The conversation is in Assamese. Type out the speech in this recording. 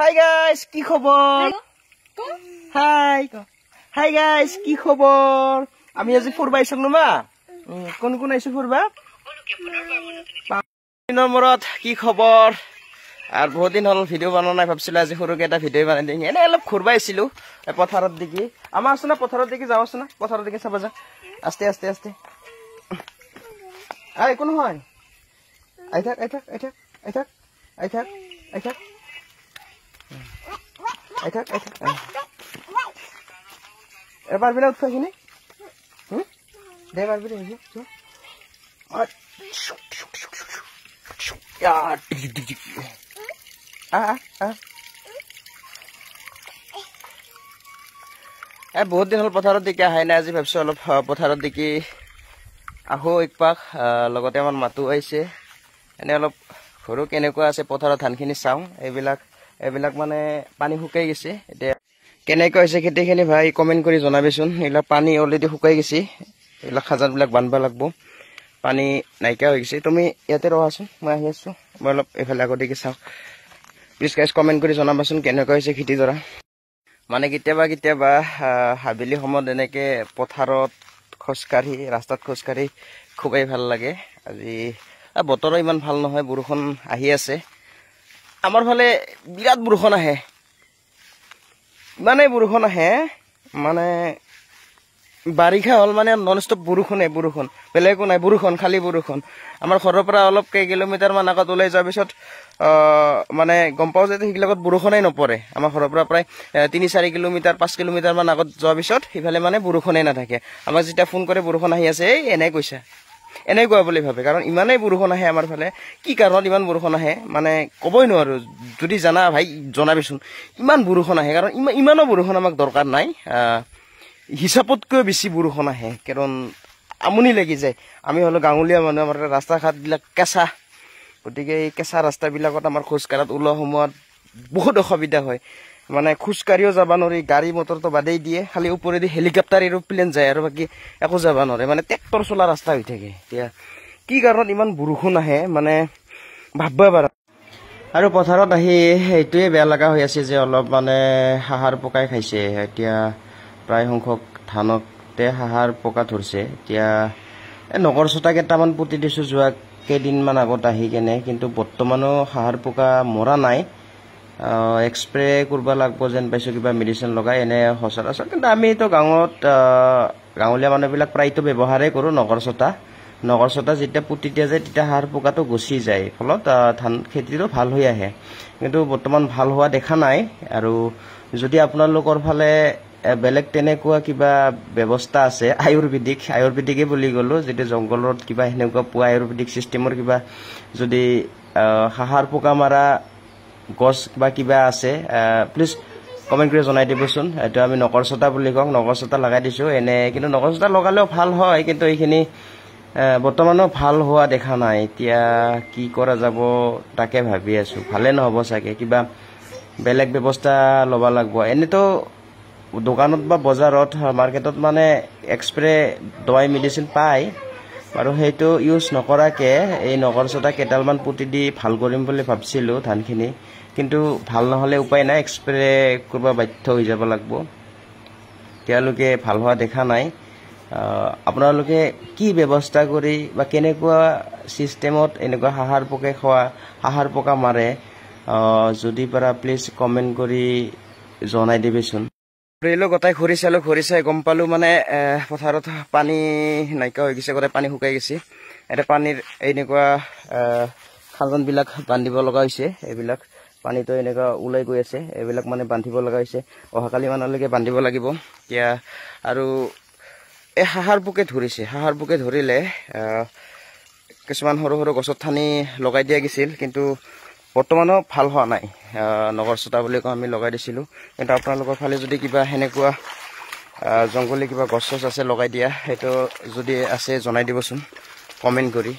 Hi guys, কি খবর? Hi. Hi guys, কি খবর? আমি আজি ফুরবা আইছং নমা। কোন কোন আইছ ফুরবা? নম্বরত কি খবর? আর বহুত দিন হল ভিডিও বানানো নাই ভাবছিল আজি সৰুকে এটা ভিডিও বানাই দিম। এনে অলপ ঘুৰবা আইছিলো পথাৰত দেখি। আমাৰ আছে না পথাৰত দেখি যাও আছে না পথাৰত দেখি চাবা যা। আস্তে আস্তে আস্তে। আই কোন হয়? আই থাক। এবার বিনা উঠা কিনে দেবার বিনা বহুত দিন হল পথাৰত দেখি আহাই নাই আজি ভাবছো অলপ পথাৰত দেখি আহো একপাক লগতে আমাৰ মাতো আহিছে এনে অলপ ঘৰো কেনেকুৱা আছে পথাৰত ধানখিনি চাওঁ এইবিলাক মানে পানী শুকাই গৈছে এতিয়া কেনেকুৱা হৈছে খেতিখিনি ভাই কমেন্ট কৰি জনাবিচোন এইবিলাক পানী অলৰেডি শুকাই গৈছে এইবিলাক খাজানবিলাক বানবা লাগব পানী নাইকিয়া হৈ গৈছে তুমি ইয়াতে ৰহাচোন মই আহি আছো মই অলপ এফালে আগতে চাওঁ প্লিজ গাইজ কমেন্ট কৰি জনাবাচোন কেনেকুৱা হৈছে খেতি ধৰা মানে কেতিয়াবা হাবিলি সময়ত এনেকে পথাৰত খোজকাঢ়ি ৰাস্তাত খোজকাঢ়ি খুবেই ভাল লাগে আজি বতৰো ইমান ভাল নহয় বৰষুণ আহি আছে আমাৰ ফালে বিৰাট বৰষুণ আহে ইমানেই বৰষুণ আহে মানে বাৰিষা হল মানে নন ষ্টপ বৰষুণ বেলেগো নাই বৰষুণ খালি বৰষুণ আমাৰ ঘৰৰ পৰা অলপ কেই কিলোমিটাৰ মান আগত ওলাই যোৱাৰ পিছত মানে গম পাওঁ যে সেইবিলাকত বৰষুণেই নপৰে আমাৰ ঘৰৰ পৰা প্ৰায় 3-4 কিলোমিটাৰ 5 কিলোমিটাৰ মান আগত যোৱাৰ পিছত সিফালে মানে বৰষুণেই নাথাকে আমাক যেতিয়া ফোন কৰে বৰষুণ আহি আছে এনে কৈছা এনেকুৱা বুলি ভাবে কাৰণ ইমানেই বৰষুণ আহে আমাৰ ফালে কি কাৰণত ইমান বৰষুণ আহে মানে কবই নোৱাৰো যদি জানা ভাই জনাবিচোন ইমান বৰষুণ আহে কাৰণ ইমানো বৰষুণ আমাক দৰকাৰ নাই হিচাপতকৈ বেছি বৰষুণ আহে কাৰণ আমনি লাগি যায় আমি হলো গাঁৱলীয়া মানুহ আমাৰ ৰাস্তা ঘাটবিলাক কেঁচা গতিকে এই কেঁচা ৰাস্তাবিলাকত আমাৰ খোজ কাঢ়াত ওলোৱা সময়ত বহুত অসুবিধা হয় মানে খোজকাঢ়িও যাব নোৱাৰি গাড়ী মটৰটো বাদেই দিয়ে খালি ওপৰেদি হেলিকপ্টাৰ এৰোপ্লেন যায় আৰু বাকী একো যাব নোৱাৰে মানে ট্ৰেক্টৰ চলা ৰাস্তা হৈ থাকে এতিয়া কি কাৰণত ইমান বৰষুণ আহে মানে ভাববা পাৰা আৰু পথাৰত আহি এইটোৱে বেয়া লগা হৈ আছে যে অলপ মানে হাহাৰ পকাই খাইছে এতিয়া প্ৰায় সংখ্যক ধানতে হাহাৰ পকা ধৰছে এতিয়া নগৰ চটা কেইটামান পুতি দিছো যোৱা কেইদিনমান আগত আহি কেনে কিন্তু বৰ্তমানো হাহাৰ পকা মৰা নাই এক্সপ্ৰে কৰিব লাগব যেন পাইছো কিবা মেডিচিন লগাই এনে সচৰাচৰ কিন্তু আমিতো গাঁৱত গাঁৱলীয়া মানুহবিলাক প্ৰায়তো ব্যৱহাৰেই কৰোঁ নগৰ চটা যেতিয়া পুতি দিয়া যায় তেতিয়া হাড় পোকাটো গুচি যায় ফলত ধান খেতিটো ভাল হৈ আহে কিন্তু বৰ্তমান ভাল হোৱা দেখা নাই আৰু যদি আপোনালোকৰ ফালে বেলেগ তেনেকুৱা কিবা ব্যৱস্থা আছে আয়ুৰ্বেদিকে বুলি গ'লো যেটো জংগলত কিবা হেনেকুৱা পোৱা আয়ুৰ্বেদিক সিস্টেমৰ কিবা যদি হাড় পোকা মাৰা গছ বা কিবা আছে প্লিজ কমেন্ট কৰি জনাই দিবচোন এটা আমি নগৰচতা বুলি কওঁ নগৰচতা লগাই দিছো এনে কিন্তু নগৰচতা লগালেও ভাল হয় কিন্তু এইখিনি বৰ্তমানো ভাল হোৱা দেখা নাই এতিয়া কি কৰা যাব তাকে ভাবি আছো ভালে নহব চাগে কিবা বেলেগ ব্যৱস্থা লবা লাগব এনেতো দোকানত বা বজাৰত মাৰ্কেটত মানে এক্সপ্ৰে দৱাই মেডিচিন পায় আৰু হেইটো ইউজ নকৰাকে এই নগৰচতা কেটালমান পুতি দি ভাল কৰিম বুলি ভাবছিলো ধানখিনি কিন্তু ভাল নহলে উপায় নাই এক্সপ্ৰে কৰবা বাধ্য হৈ যাব লাগব তেওঁলোকে ভাল হোৱা দেখা নাই আপোনালোকে কি ব্যৱস্থা কৰি বা কেনেকুৱা সিস্টেমত এনেকুৱা হাহাৰ পোকা মাৰে যদি পাৰা প্লিজ কমেন্ট কৰি জনাই দিবেচোন ৰেলো গটাই ঘৰি চাই গম পালো মানে পথাৰত পানী নাইকা হৈ গৈছে গটাই পানী শুকাই গৈছে এটা পানীৰ এনেকুৱা খালনবিলাক বান্ধিব লগা হৈছে এইবিলাক পানীটো এনেকুৱা উলাই গৈ আছে এইবিলাক মানে বান্ধিব লগা হৈছে অহাকালি মানলৈকে বান্ধিব লাগিব এতিয়া আৰু এই হাহাৰ পোকে ধৰিলে কিছুমান সৰু গছত ঠানি লগাই দিয়া গৈছিল কিন্তু বৰ্তমানো ভাল হোৱা নাই নগৰচতা বুলি কওঁ আমি লগাই দিছিলো কিন্তু আপোনালোকৰ ফালে যদি কিবা হেনেকুৱা জংগলী কিবা গছ আছে লগাই দিয়া সেইটো যদি আছে জনাই দিবচোন কমেন্ট কৰি